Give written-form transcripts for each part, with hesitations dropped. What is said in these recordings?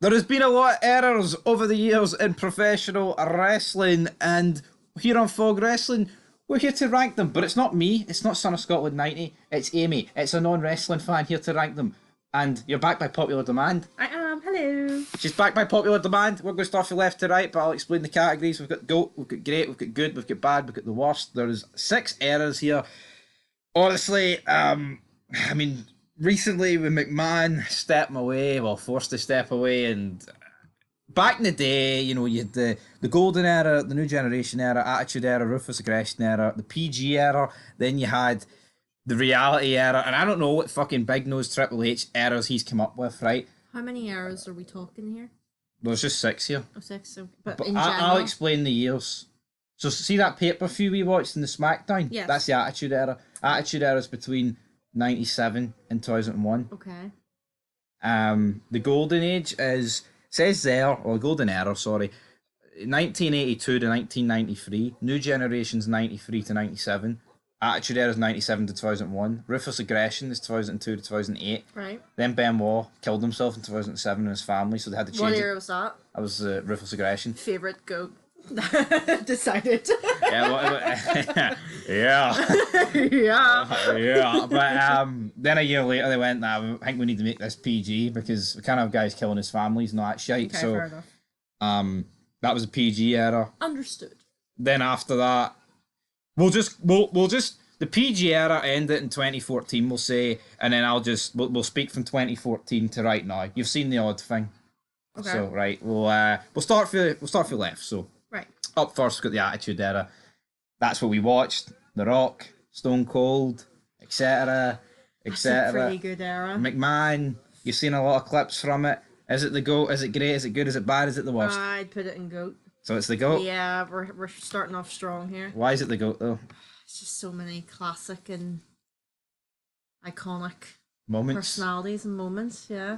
There has been a lot of errors over the years in professional wrestling, and here on Fog Wrestling, we're here to rank them. But it's not me, it's not Son of Scotland 90, it's Amy. It's a non-wrestling fan here to rank them. And you're back by popular demand. I am, hello. She's back by popular demand. We're going to start from left to right, but I'll explain the categories. We've got GOAT, we've got great, we've got good, we've got bad, we've got the worst. There's 6 errors here. Honestly, recently when McMahon stepped away, forced to step away, and back in the day, you had the golden era, the new generation era, attitude era, ruthless aggression era, the PG era, then you had the reality era, and I don't know what fucking big nose Triple H eras he's come up with, right? How many eras are we talking here? There's just 6 here. Oh, 6. So, but But in general, I'll explain the years. So see that pay-per-view we watched in the SmackDown? Yes. That's the Attitude Era. Attitude Era is between 97 and 2001. Okay. The Golden Age says there, or Golden Era, sorry, 1982 to 1993. New Generation's 93 to 97. Attitude Era is 97 to 2001. Ruthless Aggression is 2002 to 2008. Right. Then Benoit killed himself in 2007 and his family, so they had to change What it. era was that? That was Ruthless Aggression. Favorite goat. Decided. Yeah, yeah. Yeah. But then a year later they went, nah, I think we need to make this PG because we can't have guys killing his families and all that shit. Okay, So fair enough. that was a PG era. Understood. Then after that, we'll just the PG era ended in 2014, we'll say, and then we'll speak from 2014 to right now. You've seen The Odd Thing. Okay. So right, we'll start for left. So Right. up first, we've got the Attitude Era. That's what we watched. The Rock, Stone Cold, etc., That's a etc. pretty good era. McMahon, you've seen a lot of clips from it. Is it the GOAT? Is it great? Is it good? Is it bad? Is it the worst? I'd put it in goat. So it's the GOAT? Yeah, we're starting off strong here. Why is it the GOAT, though? It's just so many classic and iconic Moments? personalities and moments. Yeah.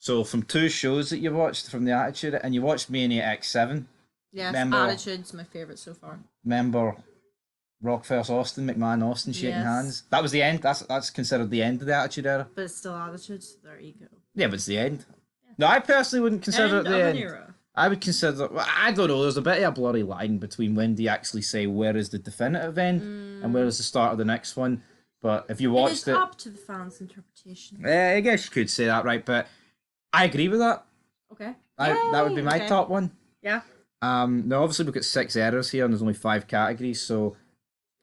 So from 2 shows that you watched from the Attitude, and you watched Mania X7, Yes. Remember- Attitude's my favorite so far. remember Rock vs. Austin, McMahon Austin shaking Yes. hands? That was the end. That's considered the end of the Attitude Era. But it's still Attitude, so there you go. Yeah, but it's the end. No, I personally wouldn't consider End it the of end. an era. I would consider. Well, I don't know. There's a bit of a blurry line between when do you actually say where is the definitive end and where is the start of the next one. But if you It watched is it, up to the fans' interpretation. I guess you could say that, right? But I agree with that. Okay. That would be my okay. top one. Yeah. Now obviously we've got 6 errors here, and there's only 5 categories, so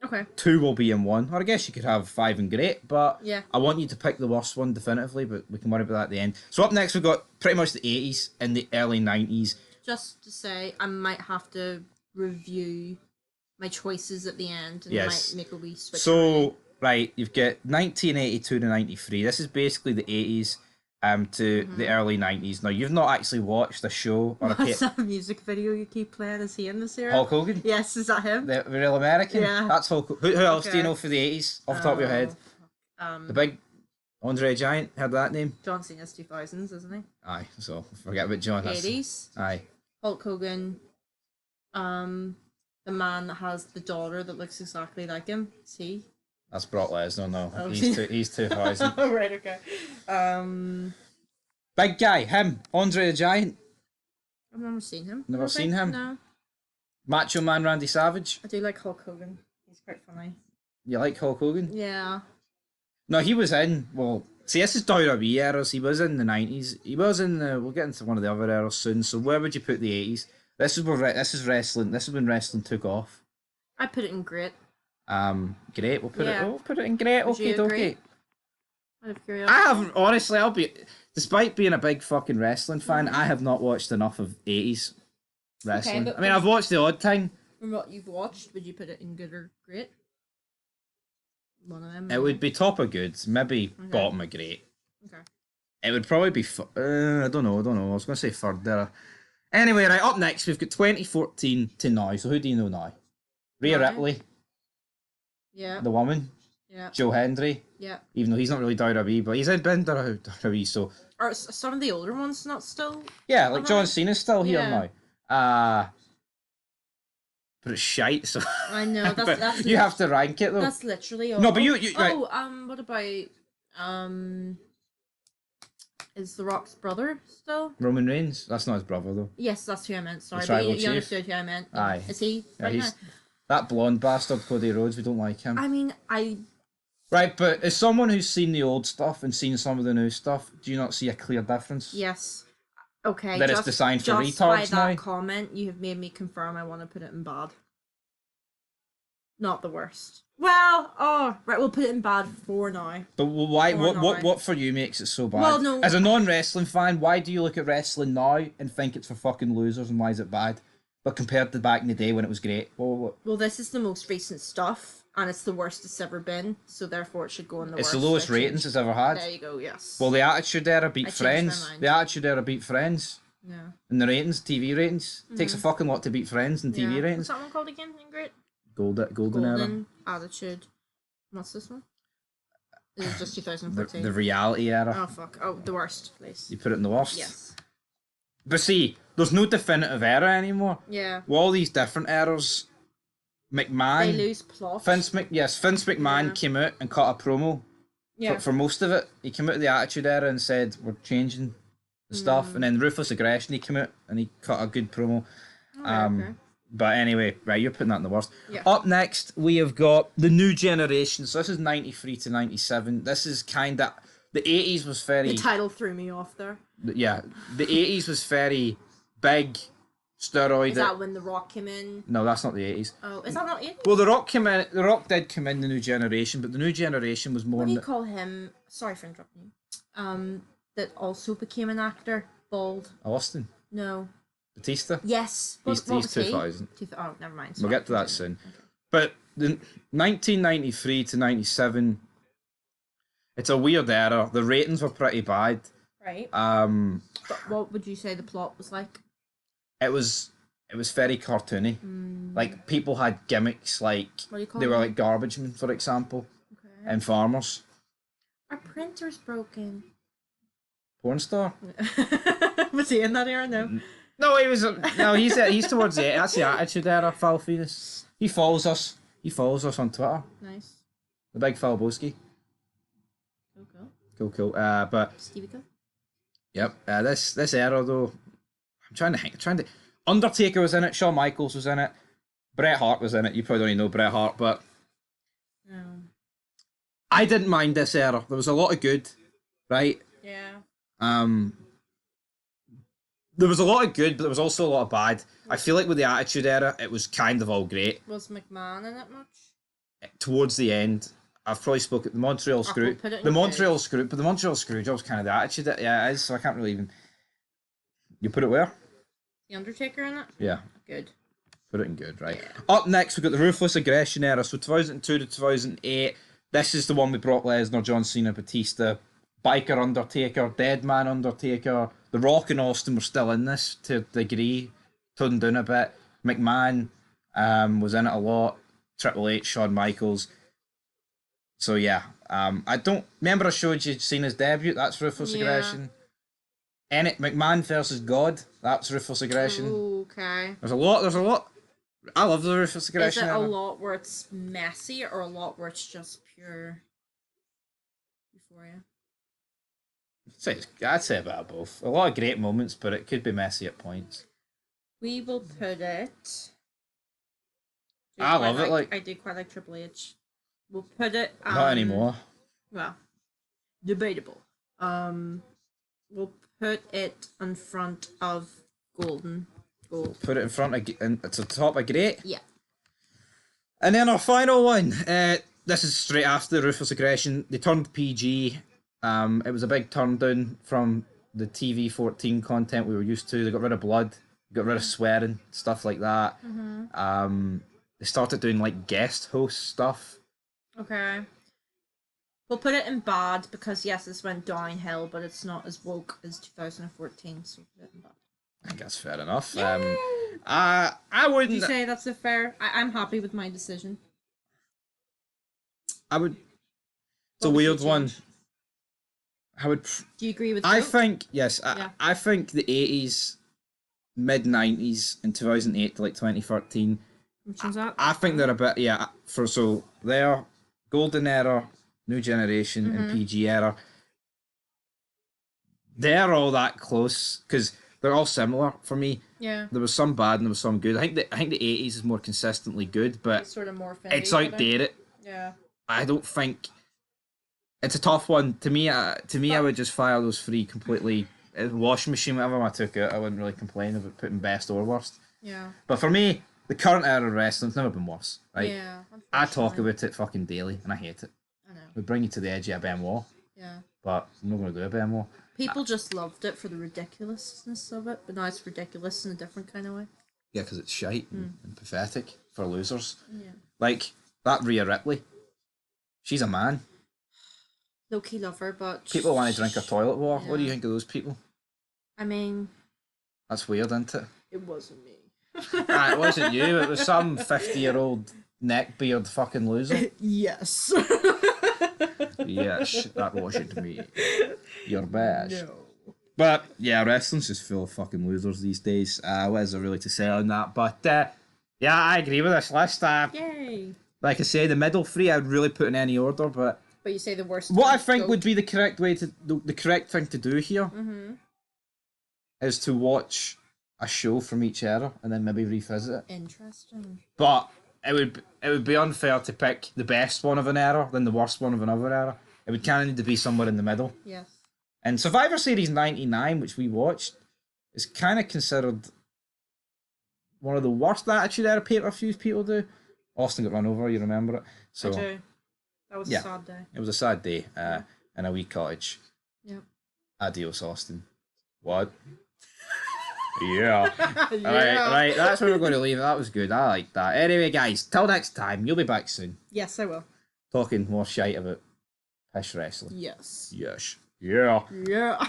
Okay. 2 will be in one. Or I guess you could have 5 and great, but Yeah. I want you to pick the worst one definitively. But we can worry about that at the end. So up next we've got pretty much the 80s and the early 90s. Just to say, I might have to review my choices at the end and Yes. might make a wee switch. So, right, you've got 1982 to 93. This is basically the 80s to the early 90s. Now, you've not actually watched a show or a What's that music video you keep playing? Is he in this era? Hulk Hogan? Yes, is that him? The Real American? Yeah. That's Hulk Hogan. Who else do you Okay. know for the 80s off the top of your head? The big Andre Giant, heard that name? John Cena's 2000s, isn't he? Aye, so forget about John. That's- 80s. Aye. Hulk Hogan. The man that has the daughter that looks exactly like him. Is he? That's Brock Lesnar, no. Oh. He's 2000. Oh, right, okay. Big guy, him, Andre the Giant. I've never seen him. Never I don't seen think. him? No. Macho Man Randy Savage. I do like Hulk Hogan. He's quite funny. You like Hulk Hogan? Yeah. No, he was in. Well, see, this is WWE eras. He was in the 90s. He was in the. We'll get into one of the other eras soon. So where would you put the 80s? This is where this is wrestling. This is when wrestling took off. I put it in great. Great. We'll put Yeah. it. We'll put it in great. Would you Okay, agree? okay. Out of curiosity. I haven't honestly. I'll be. Despite being a big fucking wrestling fan, I have not watched enough of 80s wrestling. but- I mean, I've watched the odd thing. From what you've watched, would you put it in good or great? One of them. It would be top of good, maybe Okay. bottom of great. Okay. It would probably be. I don't know. I was going to say third there. Anyway, right up next, we've got 2014 to now. So who do you know now? Rhea Now? Ripley, Yeah. the woman, Yeah. Joe Hendry, Yeah. even though he's not really WWE, but he's been WWE. So Or some of the older ones not still. yeah, like John Alright. Cena's still here Yeah. now. But it's shite. So I know but that's you have to rank it though. That's literally all. No, but you right. Oh, what about Is The Rock's brother still? Roman Reigns. That's not his brother though. Yes, that's who I meant. Sorry, Tribal but you chief? understood who I meant. Aye. Is he Yeah, right now? he's that blonde bastard Cody Rhodes. We don't like him. I mean, I Right, but as someone who's seen the old stuff and seen some of the new stuff, do you not see a clear difference? yes. Okay. That it's designed for just by retards that now? comment, you have made me confirm I want to put it in bad. Not the worst. Well, right, we'll put it in bad for now. But why? Or What for you makes it so bad? Well, no. As a non-wrestling fan, why do you look at wrestling now and think it's for fucking losers, and why is it bad? But compared to back in the day when it was great, Well, this is the most recent stuff, and it's the worst it's ever been, so therefore it should go in the it's worst. the lowest I ratings it's ever had. There you go. Yes. Well, the Attitude Era beat I changed my Friends. mind. The Attitude Era beat Friends. Yeah. And the ratings, TV ratings, takes a fucking lot to beat Friends and TV Yeah. ratings. What's that one called again? Ingrid? Golden Era. Golden Attitude. What's this one? Is it just 2014? The Reality Era. Oh fuck! Oh, the worst place. You put it in the worst. Yes. But see, there's no definitive era anymore. Yeah. With all these different eras, McMahon. They lose plot. Vince McMahon Yeah. came out and cut a promo Yeah. for most of it. He came out of the Attitude Era and said, we're changing the stuff. And then Ruthless Aggression, he came out and he cut a good promo. Okay. But anyway, right, you're putting that in the worst. Yeah. Up next, we have got the new generation. So this is 93 to 97. This is kind of... The 80s was very... The title threw me off there. Yeah, the 80s was very big, steroid... Is that when The Rock came in? No, that's not the 80s. Oh, is that not it? Well, The Rock came in. The Rock did come in the new generation, but the new generation was more... What do you call him? Sorry for interrupting you. That also became an actor. Bald. Austin. No. Batista. Yes. He's What was he? 2000. Oh, never mind. We'll Sorry. get to that soon. But the 1993 to 97, it's a weird era. The ratings were pretty bad. Right. It But what would you say the plot was like? was very cartoony. Like people had gimmicks like What do you call they were them? like garbage men, for example, Okay. and farmers. Our printer's broken. Porn star. Was he in that era? No. No, he was. No, he's towards the. That's the Attitude Era. Phil Phoenix. He follows us. He follows us on Twitter. Nice. The big Phil Boski. Cool. Cool. But Stevie Co. yep. This era though, I'm trying to. Undertaker was in it. Shawn Michaels was in it. Bret Hart was in it. You probably don't even know Bret Hart, but No. I didn't mind this era. There was a lot of good, right? Yeah. There was a lot of good, but there was also a lot of bad. I feel like with the Attitude Era, it was kind of all great. Was McMahon in it much? Towards the end, I've probably spoken the Montreal Screw. put it in The good. Montreal Screw, but the Montreal Screwjob was kind of the Attitude. Yeah, it is. So I can't really even. You put it where? The Undertaker in it? Yeah, Good. put it in good, right? Up next, we've got the Ruthless Aggression Era. So 2002 to 2008. This is the one with Brock Lesnar, John Cena, Batista, Biker Undertaker, Deadman Undertaker. The Rock and Austin were still in this to a degree, toned down a bit. McMahon was in it a lot. Triple H, Shawn Michaels. So yeah, I don't remember. I showed you Cena's debut. That's Ruthless Yeah. Aggression. McMahon versus God. That's Ruthless Aggression. Ooh, okay. There's a lot. I love the Ruthless Is Aggression. it a era. lot where it's messy or a lot where it's just pure euphoria? I'd say about both. A lot of great moments, but it could be messy at points. We will put it. I love it, like- I do quite like Triple H. We'll put it. Not anymore. Well, debatable. We'll put it in front of Gold. Put it in front of, and it's the top of great. Yeah. And then our final one. This is straight after the Ruthless Aggression. They turned PG. It was a big turn down from the TV-14 content we were used to. They got rid of blood, got rid of swearing, stuff like that. They started doing like guest host stuff. Okay. We'll put it in bad because yes, this went downhill, but it's not as woke as 2014, so we'll put it in bad. I think that's fair enough. Yay! I Would wouldn't. you say that's a fair? I'm happy with my decision. I would. It's a What would you weird one. change? I would. Do you agree with? I Luke? think yes. Yeah. I think the 80s, mid 90s, and 2008 to like 2013. Which one's that? I think they're a bit they're golden era, new generation, and PG era. they're all that close because they're all similar for me. Yeah. There was some bad and there was some good. I think the 80s is more consistently good, but It's sort of morph into it's each other. outdated. Yeah. I don't think it's a tough one to me. I would just file those three completely. Washing machine, whatever I took it, I wouldn't really complain about putting best or worst. Yeah. But for me, the current era of wrestling's never been worse. Right? Yeah. I talk about it fucking daily, and I hate it. I know. We bring you to the edge of a Benoit, Yeah. but I'm not going to do a Benoit. People just loved it for the ridiculousness of it, but now it's ridiculous in a different kind of way. Yeah, because it's shite and pathetic for losers. Yeah. Like that Rhea Ripley. She's a man. Low-key love her, but... People want to drink her toilet water. What do you Yeah. think of those people? I mean... That's weird, isn't it? It wasn't me. It wasn't you. It was some 50-year-old neckbeard fucking loser. Yes. Yes, that wasn't me. You're bad. No. But yeah, wrestling's just full of fucking losers these days. What is there really to say on that? But yeah, I agree with this list. Yay. Like I say, the middle three I'd really put in any order, but But you say the worst... what I one's think GOAT. would be the correct way to the correct thing to do here Mm-hmm. is to watch a show from each era and then maybe revisit it. Interesting. But it would be unfair to pick the best one of an era than the worst one of another era. It would kind of need to be somewhere in the middle. Yes. And Survivor Series 99, which we watched, is kind of considered one of the worst Attitude Era pay-per-views people do. Austin got run over, you remember it? So I do. That was yeah. a sad day. It was a sad day in a wee cottage. Yep. Adios, Austin. What? Yeah. Yeah. Right, that's where we're going to leave it. That was good. I like that. Anyway, guys, till next time, you'll be back soon. Yes, I will. Talking more shite about pish wrestling. Yes. Yes. Yeah. Yeah.